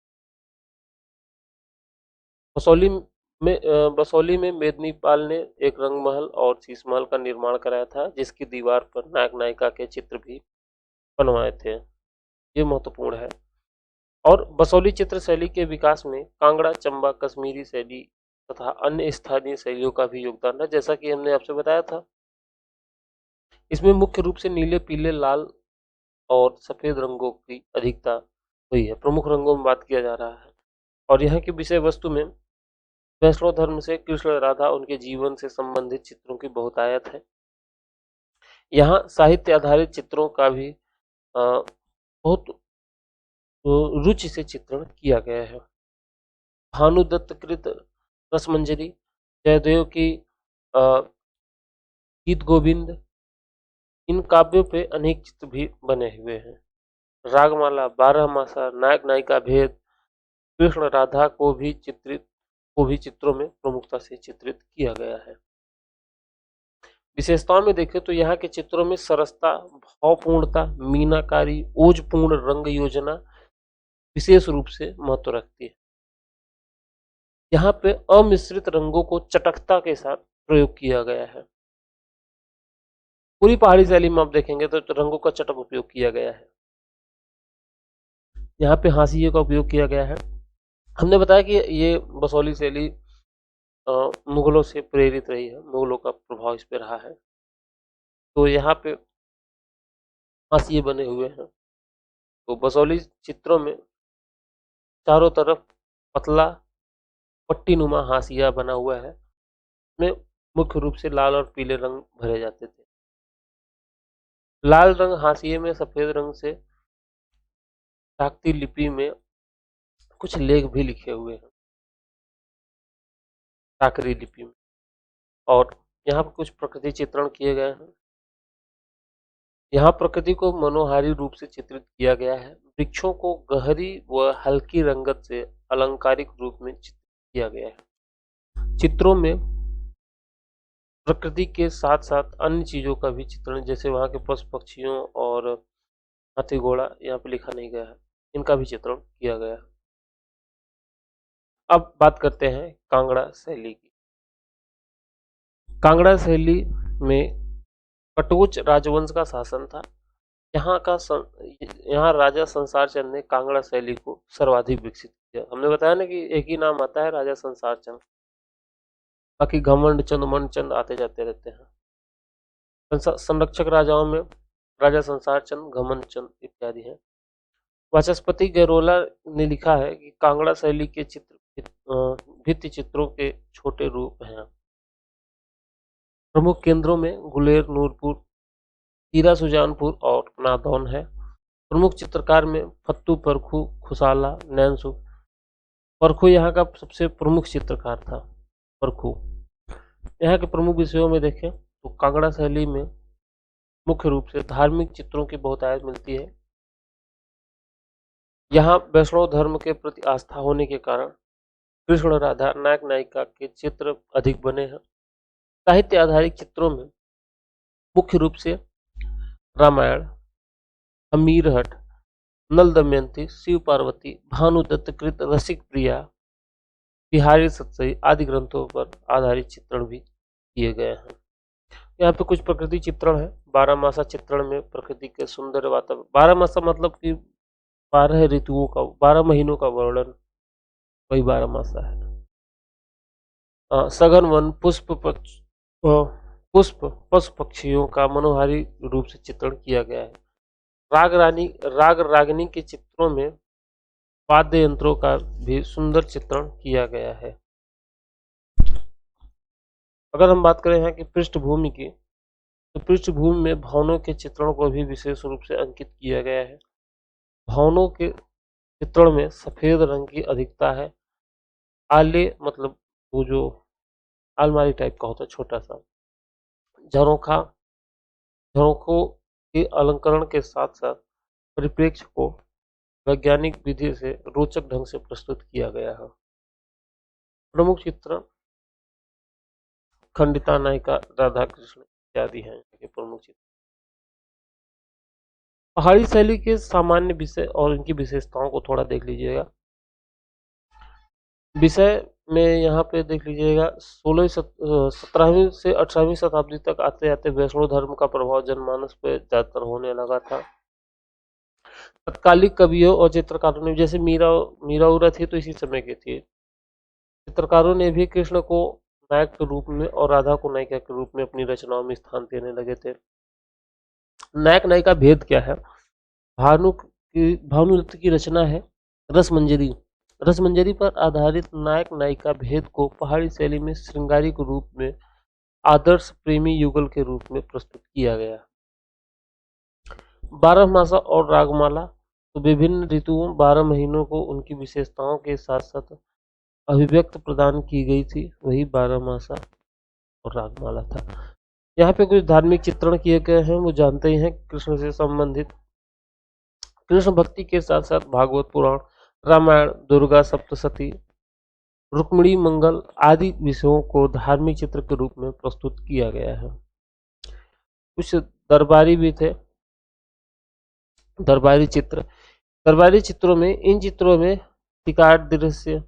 बसौली में मेदिनीपाल ने एक रंगमहल और शीश महल का निर्माण कराया था, जिसकी दीवार पर नायक नायिका के चित्र भी बनवाए थे। ये महत्वपूर्ण है। और बसौली चित्र शैली के विकास में कांगड़ा, चंबा, कश्मीरी शैली तथा अन्य स्थानीय शैलियों का भी योगदान है, जैसा कि हमने आपसे बताया था। इसमें मुख्य रूप से नीले, पीले, लाल और सफेद रंगों की अधिकता हुई है। प्रमुख रंगों में बात किया जा रहा है। और यहाँ की विषय वस्तु में वैष्णव धर्म से कृष्ण, राधा, उनके जीवन से संबंधित चित्रों की बहुतायत है। यहाँ साहित्य आधारित चित्रों का भी बहुत रुचि से चित्रण किया गया है। भानुदत्त कृत रसमंजरी, जयदेव की गीत गोविंद, इन काव्यों पे अनेक चित्र भी बने हुए हैं। रागमाला, बारहमासा, नायक नायिका भेद, कृष्ण राधा को भी चित्रों में प्रमुखता से चित्रित किया गया है। विशेषताओं में देखें तो यहाँ के चित्रों में सरसता, भावपूर्णता, मीनाकारी, ओजपूर्ण रंग योजना विशेष रूप से महत्व रखती है। यहाँ पे अमिश्रित रंगों को चटकता के साथ प्रयोग किया गया है। पूरी पहाड़ी शैली में आप देखेंगे तो रंगों का चटक उपयोग किया गया है। यहाँ पे हाशिए का उपयोग किया गया है। हमने बताया कि ये बसौली शैली मुगलों से प्रेरित रही है, मुगलों का प्रभाव इस पे रहा है। तो यहाँ पे हाशिए बने हुए हैं। तो बसौली चित्रों में चारों तरफ पतला पट्टीनुमा हाशिया बना हुआ है। इसमें मुख्य रूप से लाल और पीले रंग भरे जाते थे। लाल रंग हाशिए में सफेद रंग से टाकती लिपि में कुछ लेख भी लिखे हुए हैं, टाकरी लिपि में। और यहाँ पर कुछ प्रकृति चित्रण किए गए हैं। यहाँ प्रकृति को मनोहारी रूप से चित्रित किया गया है। वृक्षों को गहरी व हल्की रंगत से अलंकारिक रूप में चित्रित किया गया है। चित्रों में प्रकृति के साथ साथ अन्य चीजों का भी चित्रण, जैसे वहाँ के पशु पक्षियों और हाथी घोड़ा यहाँ पे लिखा नहीं गया है, इनका भी चित्रण किया गया है। अब बात करते हैं कांगड़ा शैली की। कांगड़ा शैली में कटोच राजवंश का शासन था। यहाँ राजा संसार चंद ने कांगड़ा शैली को सर्वाधिक विकसित किया। हमने बताया ना कि एक ही नाम आता है, राजा संसार चंद, बाकी घमंड चंद, मन चंद आते जाते रहते हैं। संरक्षक राजाओं में राजा संसार चंद, घमंड चंद इत्यादि हैं। वाचस्पति गैरोला ने लिखा है कि कांगड़ा शैली के भित्ति चित्रों के छोटे रूप हैं। प्रमुख केंद्रों में गुलेर, नूरपुर, हीरा सुजानपुर और नादौन है। प्रमुख चित्रकार में फत्तू परखू, खुसाला, नैनसु। परखू यहाँ का सबसे प्रमुख चित्रकार था। परखू यहाँ के प्रमुख विषयों में देखें तो कांगड़ा शैली में मुख्य रूप से धार्मिक चित्रों की बहुतायत मिलती है। यहाँ वैष्णव धर्म के प्रति आस्था होने के कारण कृष्ण, राधा, नायक नायिका के चित्र अधिक बने हैं। साहित्य आधारित चित्रों में मुख्य रूप से रामायण, अमीरहट, नल दमयंती, शिव पार्वती, भानुदत्त कृत रसिक प्रिया, बिहारी सतसई आदि ग्रंथों पर आधारित चित्रण भी किए गए हैं। यहाँ पे कुछ प्रकृति चित्रण है। बारहमासा चित्रण में प्रकृति के सुंदर वातावरण, बारहमासा मतलब कि 12 ऋतुओं का, 12 महीनों का वर्णन, वही बारहमासा है। सघन वन, पुष्प, पशु पक्षियों का मनोहारी रूप से चित्रण किया गया है। राग रागिनी के चित्रों में वाद्य यंत्रों का भी सुंदर चित्रण किया गया है। अगर हम बात करें यहाँ की पृष्ठभूमि की, तो पृष्ठभूमि में भवनों के चित्रण को भी विशेष रूप से अंकित किया गया है। भवनों के चित्रण में सफेद रंग की अधिकता है। आले मतलब वो जो अलमारी टाइप का होता है छोटा सा, झरोखों के अलंकरण के साथ साथ परिप्रेक्ष्य को वैज्ञानिक विधि से रोचक ढंग से प्रस्तुत किया गया है। प्रमुख चित्रण खंडिता नायिका, राधा कृष्ण इत्यादि हैं ये प्रमुख चित्र। पहाड़ी शैली के सामान्य विषय और इनकी विशेषताओं को थोड़ा देख लीजिएगा। विषय में यहाँ पे देख लीजिएगा 17वीं से 18वीं शताब्दी तक आते आते वैष्णव धर्म का प्रभाव जनमानस पे ज्यादातर होने लगा था। तत्कालिक कवियों और चित्रकारों ने, जैसे मीरा उरा थी तो इसी समय की थी, चित्रकारों ने भी कृष्ण को नायक के रूप में और राधा को नायिका के रूप में अपनी रचनाओं में स्थान देने लगे थे। नायक नायिका भेद क्या है? भानुनृत्य की रचना है रसमंजरी। रसमंजरी पर आधारित नायक नायिका भेद को पहाड़ी शैली में श्रृंगारिक रूप में आदर्श प्रेमी युगल के रूप में प्रस्तुत किया गया। 12 मासा और रागमाला, तो विभिन्न ऋतुओं 12 महीनों को उनकी विशेषताओं के साथ साथ अभिव्यक्त प्रदान की गई थी, वही 12 मासा और रागमाला था। यहाँ पे कुछ धार्मिक चित्रण किए गए हैं, वो जानते ही हैं। कृष्ण से संबंधित कृष्ण भक्ति के साथ साथ भागवत पुराण, रामायण, दुर्गा सप्तशती, रुक्मिणी मंगल आदि विषयों को धार्मिक चित्र के रूप में प्रस्तुत किया गया है। कुछ दरबारी भी थे, दरबारी चित्र। दरबारी चित्रों में, इन चित्रों में शिकार दृश्य,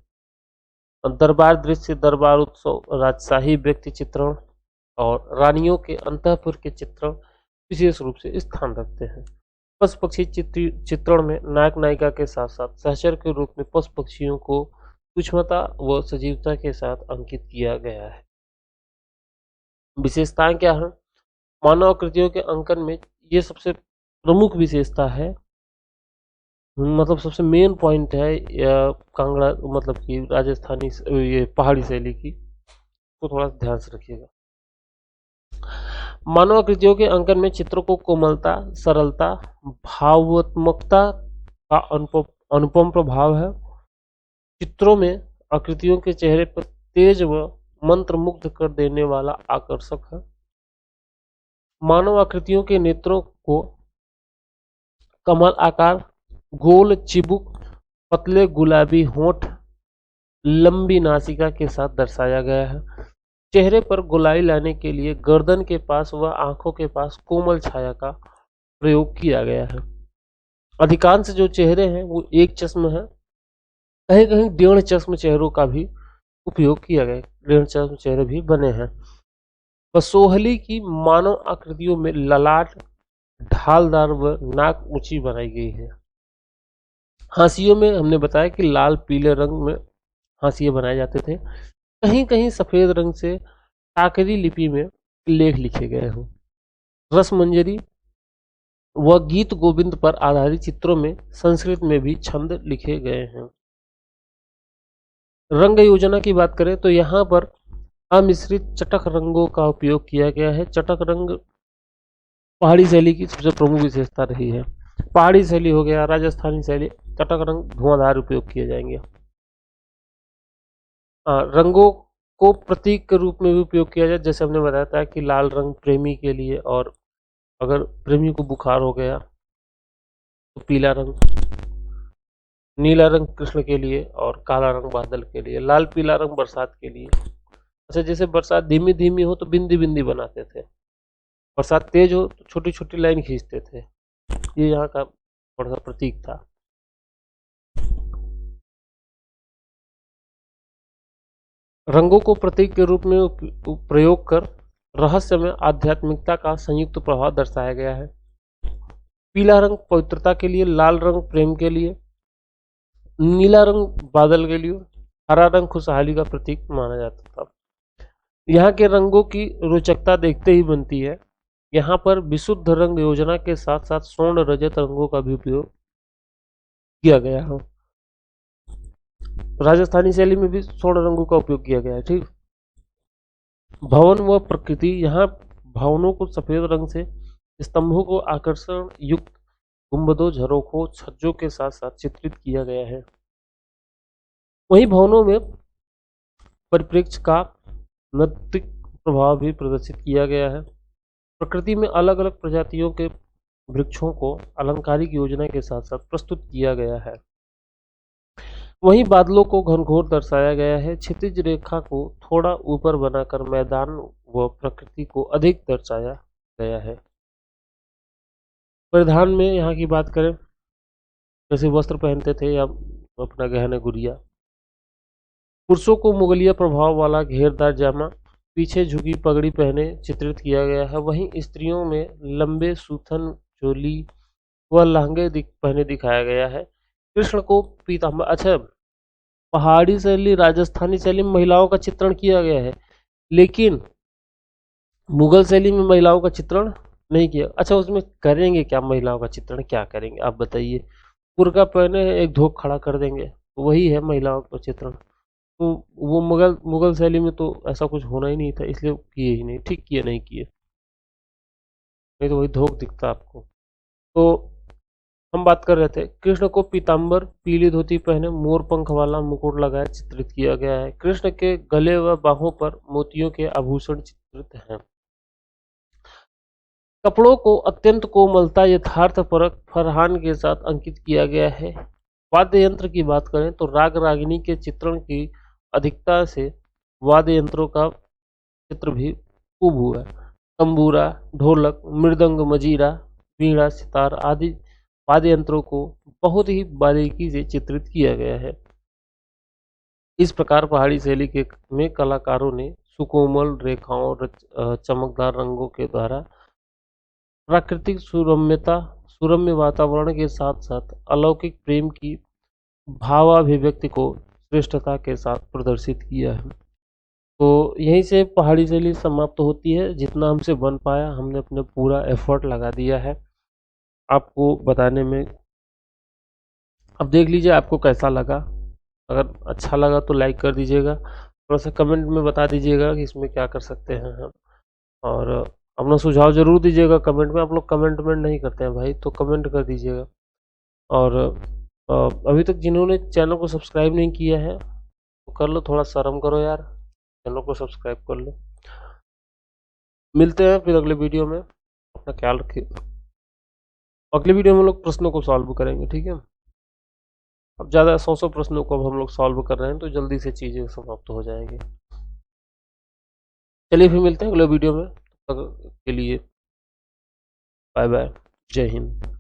दरबार दृश्य, दरबार उत्सव, राजशाही व्यक्ति चित्रण और रानियों के अंतःपुर के चित्रण विशेष रूप से स्थान रखते हैं। पशु पक्षी चित्रण में नायक नायिका के साथ साथ सहचर के रूप में पशु पक्षियों को सूक्ष्मता व सजीवता के साथ अंकित किया गया है। विशेषताएं क्या है? मानव आकृतियों के अंकन में ये सबसे प्रमुख विशेषता है, मतलब सबसे मेन पॉइंट है, या कांगड़ा मतलब कि राजस्थानी ये पहाड़ी शैली की, तो थोड़ा ध्यान से रखिएगा। मानव आकृतियों के अंकन में चित्रों को कोमलता, सरलता, भावात्मकता का अनुपम प्रभाव है। चित्रों में आकृतियों के चेहरे पर तेज व मंत्रमुग्ध कर देने वाला आकर्षक है। मानव आकृतियों के नेत्रों को कमल आकार, गोल चिबुक, पतले गुलाबी होंठ, लंबी नासिका के साथ दर्शाया गया है। चेहरे पर गोलाई लाने के लिए गर्दन के पास व आंखों के पास कोमल छाया का प्रयोग किया गया है। अधिकांश जो चेहरे हैं वो एक चश्म है, कहीं कहीं 1.5 चश्म चेहरों का भी उपयोग किया गया, 1.5 चश्म चेहरे भी बने हैं। बसोहली की मानव आकृतियों में ललाट ढालदार व नाक ऊंची बनाई गई है। हांसियों में हमने बताया कि लाल पीले रंग में हांसिये बनाए जाते थे। कहीं कहीं सफेद रंग से टाकरी लिपि में लेख लिखे गए हों। रसमंजरी व गीत गोविंद पर आधारित चित्रों में संस्कृत में भी छंद लिखे गए हैं। रंग योजना की बात करें तो यहाँ पर अमिश्रित चटक रंगों का उपयोग किया गया है। चटक रंग पहाड़ी शैली की सबसे प्रमुख विशेषता रही है। पहाड़ी शैली हो गया, राजस्थानी शैली, चटक रंग धुआंधार उपयोग किए जाएंगे। रंगों को प्रतीक के रूप में भी उपयोग किया जाए, जैसे हमने बताया था कि लाल रंग प्रेमी के लिए, और अगर प्रेमी को बुखार हो गया तो पीला रंग, नीला रंग कृष्ण के लिए और काला रंग बादल के लिए, लाल पीला रंग बरसात के लिए। अच्छा, जैसे बरसात धीमी धीमी हो तो बिंदी बिंदी बनाते थे, बरसात तेज हो तो छोटी छोटी लाइन खींचते थे। ये यहाँ का थोड़ा सा प्रतीक था। रंगों को प्रतीक के रूप में प्रयोग कर रहस्य में आध्यात्मिकता का संयुक्त प्रभाव दर्शाया गया है। पीला रंग पवित्रता के लिए, लाल रंग प्रेम के लिए, नीला रंग बादल के लिए, हरा रंग खुशहाली का प्रतीक माना जाता था। यहाँ के रंगों की रोचकता देखते ही बनती है। यहाँ पर विशुद्ध रंग योजना के साथ साथ स्वर्ण रजत रंगों का भी उपयोग किया गया है। राजस्थानी शैली में भी स्वर्ण रंगों का उपयोग किया गया है। ठीक, भवन व प्रकृति, यहाँ भवनों को सफेद रंग से, स्तंभों को आकर्षण युक्त गुंबदों, झरोखों, छज्जों के साथ साथ चित्रित किया गया है। वहीं भवनों में परिप्रेक्ष्य का नैतिक प्रभाव भी प्रदर्शित किया गया है। प्रकृति में अलग अलग प्रजातियों के वृक्षों को अलंकारिक योजना के साथ साथ प्रस्तुत किया गया है। वहीं बादलों को घनघोर दर्शाया गया है। क्षितिज रेखा को थोड़ा ऊपर बनाकर मैदान व प्रकृति को अधिक दर्शाया गया है। परिधान में यहाँ की बात करें, जैसे वस्त्र पहनते थे या अपना गहना गुड़िया। पुरुषों को मुगलिया प्रभाव वाला घेरदार जामा, पीछे झुकी पगड़ी पहने चित्रित किया गया है। वहीं स्त्रियों में लंबे सूथन चोली व लहंगे पहने दिखाया गया है। कृष्ण को पीताम्बर, अच्छा, पहाड़ी शैली राजस्थानी शैली में महिलाओं का चित्रण किया गया है, लेकिन मुगल शैली में महिलाओं का चित्रण नहीं किया। अच्छा, उसमें करेंगे क्या? महिलाओं का चित्रण क्या करेंगे आप बताइए? बुर्का पहने एक धोख खड़ा कर देंगे, वही है महिलाओं का चित्रण। तो वो मुगल मुगल शैली में तो ऐसा कुछ होना ही नहीं था, इसलिए किए ही नहीं, ठीक किए नहीं किए, नहीं तो वही धोख दिखता आपको। तो हम बात कर रहे थे, कृष्ण को पीताम्बर पीली धोती पहने मोर पंख वाला मुकुट लगाए चित्रित किया गया है। कृष्ण के गले व बाहों पर मोतियों के आभूषण चित्रित हैं। कपड़ों को अत्यंत कोमलता यथार्थपरक फरहान के साथ अंकित किया गया है। वाद्य यंत्र की बात करें तो राग रागिनी के चित्रण की अधिकता से वाद्य यंत्रों का चित्र भी खूब हुआ है। तंबूरा, ढोलक, मृदंग, मजीरा, वीणा, सितार आदि वाद्य यंत्रों को बहुत ही बारीकी से चित्रित किया गया है। इस प्रकार पहाड़ी शैली के में कलाकारों ने सुकोमल रेखाओं और चमकदार रंगों के द्वारा प्राकृतिक सुरम्य वातावरण के साथ साथ अलौकिक प्रेम की भावाभिव्यक्ति को श्रेष्ठता के साथ प्रदर्शित किया है। तो यहीं से पहाड़ी शैली समाप्त होती है। जितना हमसे बन पाया हमने अपने पूरा एफर्ट लगा दिया है आपको बताने में। अब देख लीजिए आपको कैसा लगा। अगर अच्छा लगा तो लाइक कर दीजिएगा, थोड़ा सा कमेंट में बता दीजिएगा कि इसमें क्या कर सकते हैं हम, और अपना सुझाव जरूर दीजिएगा कमेंट में। आप लोग कमेंट नहीं करते हैं भाई, तो कमेंट कर दीजिएगा। और अभी तक जिन्होंने चैनल को सब्सक्राइब नहीं किया है तो कर लो, थोड़ा शर्म करो यार, चैनल को सब्सक्राइब कर लो। मिलते हैं फिर अगले वीडियो में, अपना ख्याल रखिए। अगले वीडियो में हम लोग प्रश्नों को सॉल्व करेंगे, ठीक है। अब ज़्यादा 100 प्रश्नों को अब हम लोग सॉल्व कर रहे हैं तो जल्दी से चीज़ें समाप्त हो जाएंगी। चलिए फिर मिलते हैं अगले वीडियो में, तब तक के लिए बाय बाय, जय हिंद।